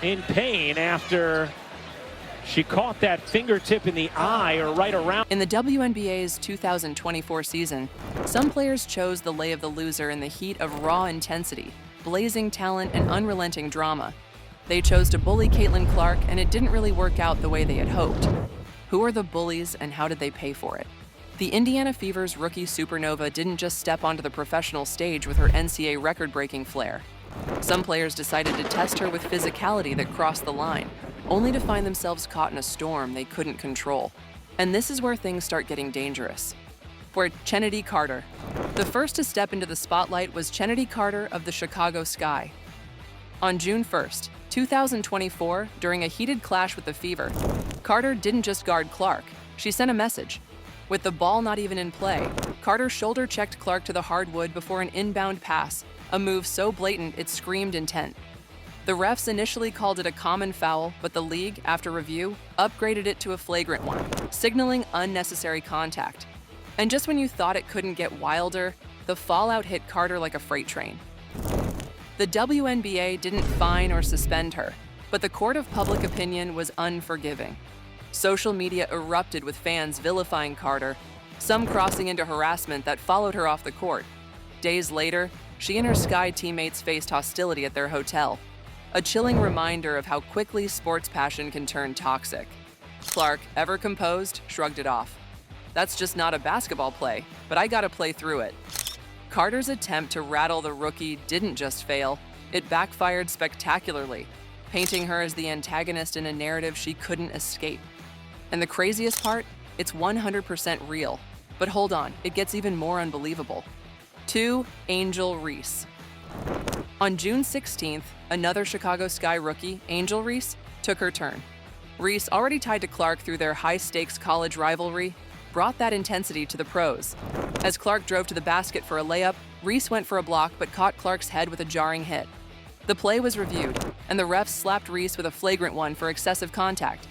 in pain after she caught that fingertip in the eye or right around. In the WNBA's 2024 season, some players chose the lay of the loser in the heat of raw intensity, blazing talent, and unrelenting drama. They chose to bully Caitlyn Clark, and it didn't really work out the way they had hoped. Who are the bullies, and how did they pay for it? The Indiana Fever's rookie supernova didn't just step onto the professional stage with her NCAA record-breaking flair. Some players decided to test her with physicality that crossed the line, only to find themselves caught in a storm they couldn't control. And this is where things start getting dangerous. For Chennedy Carter. The first to step into the spotlight was Chennedy Carter of the Chicago Sky. On June 1st, 2024, during a heated clash with the Fever, Carter didn't just guard Clark, she sent a message. With the ball not even in play, Carter shoulder-checked Clark to the hardwood before an inbound pass, a move so blatant it screamed intent. The refs initially called it a common foul, but the league, after review, upgraded it to a flagrant one, signaling unnecessary contact. And just when you thought it couldn't get wilder, the fallout hit Carter like a freight train. The WNBA didn't fine or suspend her, but the court of public opinion was unforgiving. Social media erupted with fans vilifying Carter, some crossing into harassment that followed her off the court. Days later, she and her Sky teammates faced hostility at their hotel, a chilling reminder of how quickly sports passion can turn toxic. Clark, ever composed, shrugged it off. That's just not a basketball play, but I gotta play through it. Carter's attempt to rattle the rookie didn't just fail, it backfired spectacularly, painting her as the antagonist in a narrative she couldn't escape. And the craziest part? It's 100% real. But hold on, it gets even more unbelievable. 2. Angel Reese. On June 16th, another Chicago Sky rookie, Angel Reese, took her turn. Reese, already tied to Clark through their high-stakes college rivalry, brought that intensity to the pros. As Clark drove to the basket for a layup, Reese went for a block but caught Clark's head with a jarring hit. The play was reviewed, and the refs slapped Reese with a flagrant one for excessive contact.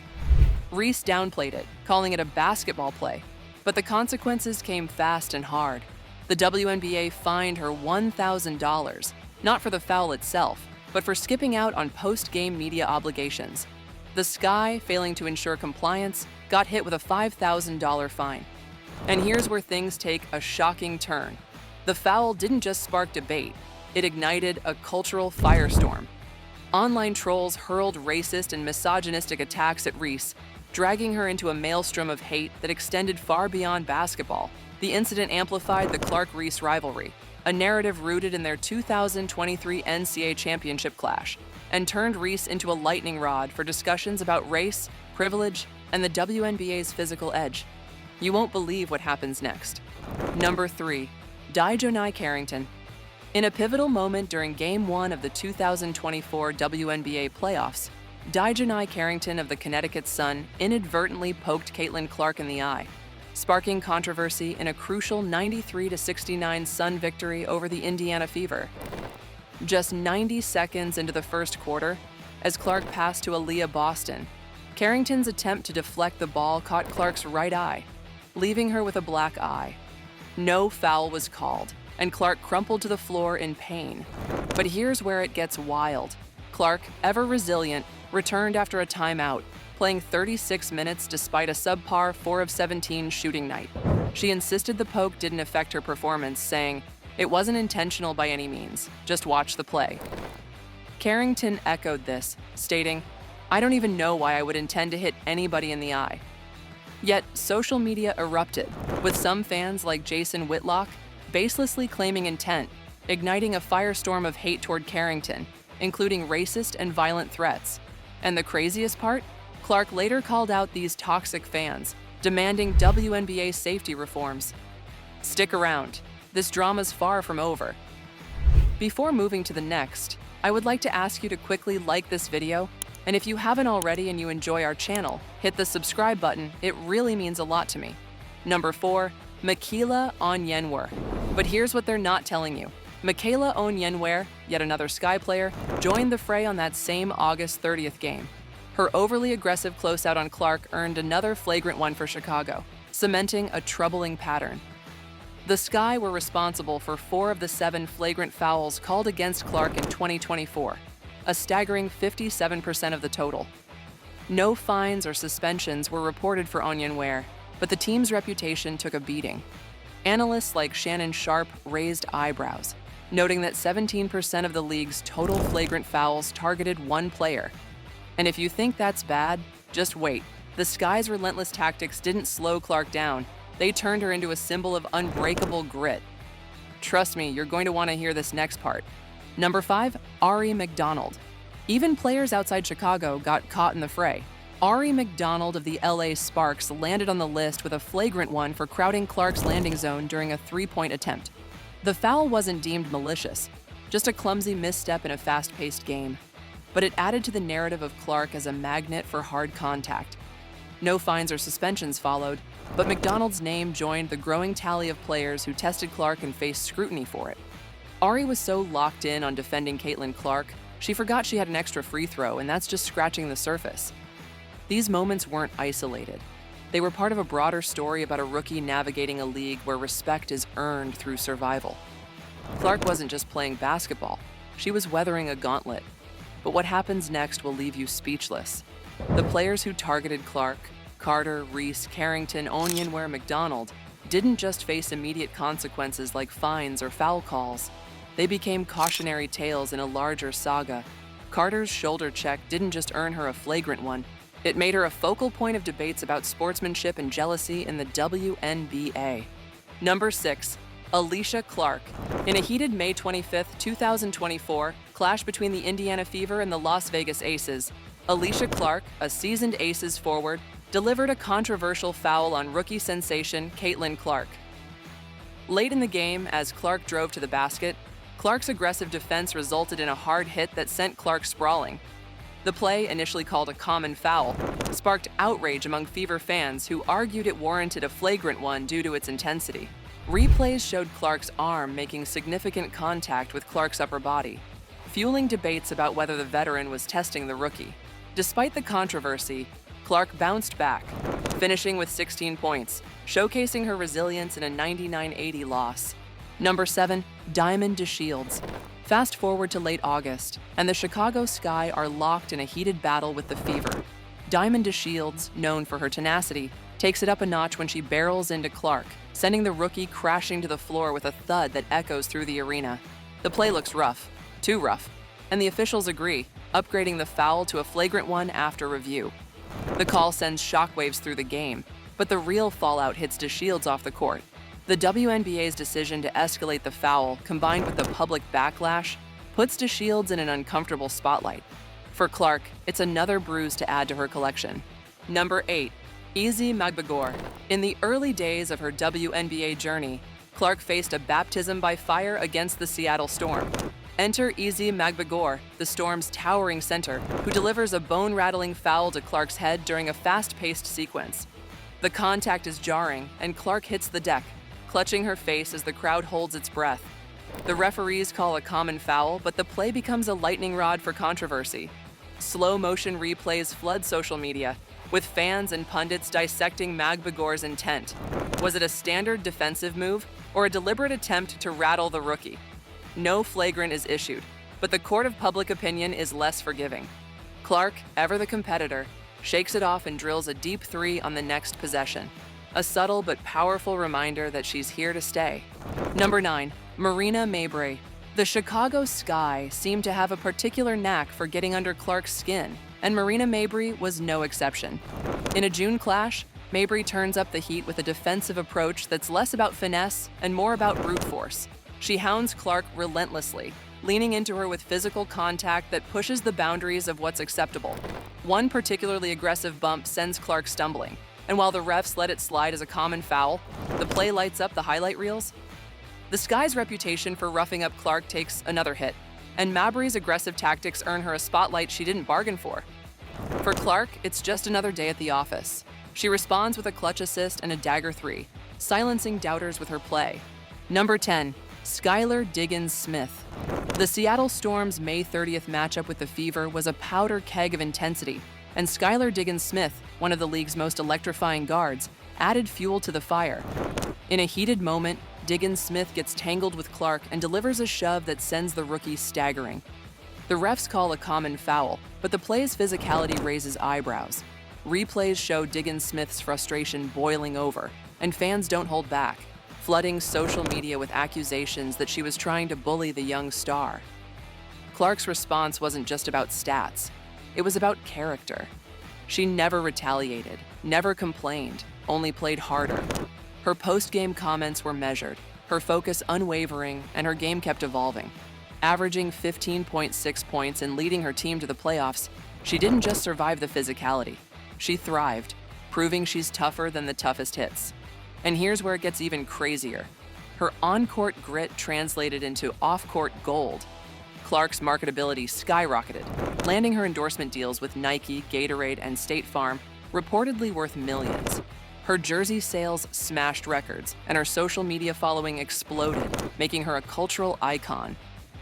Reese downplayed it, calling it a basketball play, but the consequences came fast and hard. The WNBA fined her $1,000, not for the foul itself, but for skipping out on post-game media obligations. The Sky, failing to ensure compliance, got hit with a $5,000 fine. And here's where things take a shocking turn. The foul didn't just spark debate, it ignited a cultural firestorm. Online trolls hurled racist and misogynistic attacks at Reese, dragging her into a maelstrom of hate that extended far beyond basketball. The incident amplified the Clark-Reese rivalry, a narrative rooted in their 2023 NCAA championship clash, and turned Reese into a lightning rod for discussions about race, privilege, and the WNBA's physical edge. You won't believe what happens next. Number 3. Dai Jonai Carrington. In a pivotal moment during Game 1 of the 2024 WNBA playoffs, Dai Jonai Carrington of the Connecticut Sun inadvertently poked Caitlyn Clark in the eye, sparking controversy in a crucial 93-69 Sun victory over the Indiana Fever. Just 90 seconds into the first quarter, as Clark passed to Aaliyah Boston, Carrington's attempt to deflect the ball caught Clark's right eye, leaving her with a black eye. No foul was called, and Clark crumpled to the floor in pain. But here's where it gets wild. Clark, ever resilient, returned after a timeout, playing 36 minutes despite a subpar 4 of 17 shooting night. She insisted the poke didn't affect her performance, saying, "It wasn't intentional by any means, just watch the play." Carrington echoed this, stating, "I don't even know why I would intend to hit anybody in the eye." Yet, social media erupted, with some fans like Jason Whitlock baselessly claiming intent, igniting a firestorm of hate toward Carrington, including racist and violent threats. And the craziest part? Clark later called out these toxic fans, demanding WNBA safety reforms. Stick around. This drama's far from over. Before moving to the next, I would like to ask you to quickly like this video, and if you haven't already and you enjoy our channel, hit the subscribe button. It really means a lot to me. Number 4, Michaela Onyenwere. But here's what they're not telling you. Michaela Onyenwere, yet another Sky player, joined the fray on that same August 30th game. Her overly aggressive closeout on Clark earned another flagrant one for Chicago, cementing a troubling pattern. The Sky were responsible for 4 of the 7 flagrant fouls called against Clark in 2024, a staggering 57% of the total. No fines or suspensions were reported for Onyenwere, but the team's reputation took a beating. Analysts like Shannon Sharp raised eyebrows, noting that 17% of the league's total flagrant fouls targeted one player. And if you think that's bad, just wait. The Sky's relentless tactics didn't slow Clark down. They turned her into a symbol of unbreakable grit. Trust me, you're going to want to hear this next part. Number 5, Ari McDonald. Even players outside Chicago got caught in the fray. Ari McDonald of the LA Sparks landed on the list with a flagrant one for crowding Clark's landing zone during a three-point attempt. The foul wasn't deemed malicious, just a clumsy misstep in a fast-paced game. But it added to the narrative of Clark as a magnet for hard contact. No fines or suspensions followed, but McDonald's name joined the growing tally of players who tested Clark and faced scrutiny for it. Ari was so locked in on defending Caitlyn Clark, she forgot she had an extra free throw, and that's just scratching the surface. These moments weren't isolated. They were part of a broader story about a rookie navigating a league where respect is earned through survival. Clark wasn't just playing basketball, she was weathering a gauntlet. But what happens next will leave you speechless. The players who targeted Clark, Carter, Reese, Carrington, Onyenwere, McDonald, didn't just face immediate consequences like fines or foul calls. They became cautionary tales in a larger saga. Carter's shoulder check didn't just earn her a flagrant one, it made her a focal point of debates about sportsmanship and jealousy in the WNBA. Number 6, Alicia Clark. In a heated May 25, 2024 clash between the Indiana Fever and the Las Vegas Aces, Alicia Clark, a seasoned Aces forward, delivered a controversial foul on rookie sensation Caitlyn Clark. Late in the game, as Clark drove to the basket, Clark's aggressive defense resulted in a hard hit that sent Clark sprawling. The play, initially called a common foul, sparked outrage among Fever fans who argued it warranted a flagrant one due to its intensity. Replays showed Clark's arm making significant contact with Clark's upper body, fueling debates about whether the veteran was testing the rookie. Despite the controversy, Clark bounced back, finishing with 16 points, showcasing her resilience in a 99-80 loss. Number 7, Diamond DeShields. Fast forward to late August, and the Chicago Sky are locked in a heated battle with the Fever. Diamond DeShields, known for her tenacity, takes it up a notch when she barrels into Clark, sending the rookie crashing to the floor with a thud that echoes through the arena. The play looks rough, too rough, and the officials agree, upgrading the foul to a flagrant one after review. The call sends shockwaves through the game, but the real fallout hits DeShields off the court. The WNBA's decision to escalate the foul, combined with the public backlash, puts DeShields in an uncomfortable spotlight. For Clark, it's another bruise to add to her collection. Number 8, Izzy Magagore. In the early days of her WNBA journey, Clark faced a baptism by fire against the Seattle Storm. Enter Izzy Magagore, the Storm's towering center, who delivers a bone-rattling foul to Clark's head during a fast-paced sequence. The contact is jarring, and Clark hits the deck, clutching her face as the crowd holds its breath. The referees call a common foul, but the play becomes a lightning rod for controversy. Slow-motion replays flood social media, with fans and pundits dissecting Magagore's intent. Was it a standard defensive move, or a deliberate attempt to rattle the rookie? No flagrant is issued, but the court of public opinion is less forgiving. Clark, ever the competitor, shakes it off and drills a deep three on the next possession. A subtle but powerful reminder that she's here to stay. Number 9, Marina Mabberry. The Chicago Sky seemed to have a particular knack for getting under Clark's skin, and Marina Mabberry was no exception. In a June clash, Mabberry turns up the heat with a defensive approach that's less about finesse and more about brute force. She hounds Clark relentlessly, leaning into her with physical contact that pushes the boundaries of what's acceptable. One particularly aggressive bump sends Clark stumbling, and while the refs let it slide as a common foul, the play lights up the highlight reels. The Sky's reputation for roughing up Clark takes another hit, and Mabberry's aggressive tactics earn her a spotlight she didn't bargain for. For Clark, it's just another day at the office. She responds with a clutch assist and a dagger three, silencing doubters with her play. Number 10, Skyler Diggins Smith. The Seattle Storm's May 30th matchup with the Fever was a powder keg of intensity, and Skyler Diggins Smith, one of the league's most electrifying guards, added fuel to the fire. In a heated moment, Diggins Smith gets tangled with Clark and delivers a shove that sends the rookie staggering. The refs call a common foul, but the play's physicality raises eyebrows. Replays show Diggins Smith's frustration boiling over, and fans don't hold back, flooding social media with accusations that she was trying to bully the young star. Clark's response wasn't just about stats, it was about character. She never retaliated, never complained, only played harder. Her post-game comments were measured, her focus unwavering, and her game kept evolving. Averaging 15.6 points and leading her team to the playoffs, she didn't just survive the physicality. She thrived, proving she's tougher than the toughest hits. And here's where it gets even crazier. Her on-court grit translated into off-court gold. Clark's marketability skyrocketed, landing her endorsement deals with Nike, Gatorade, and State Farm, reportedly worth millions. Her jersey sales smashed records, and her social media following exploded, making her a cultural icon.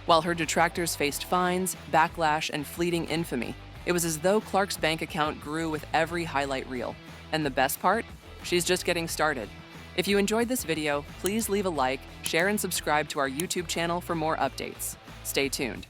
While her detractors faced fines, backlash, and fleeting infamy, it was as though Clark's bank account grew with every highlight reel. And the best part? She's just getting started. If you enjoyed this video, please leave a like, share, and subscribe to our YouTube channel for more updates. Stay tuned.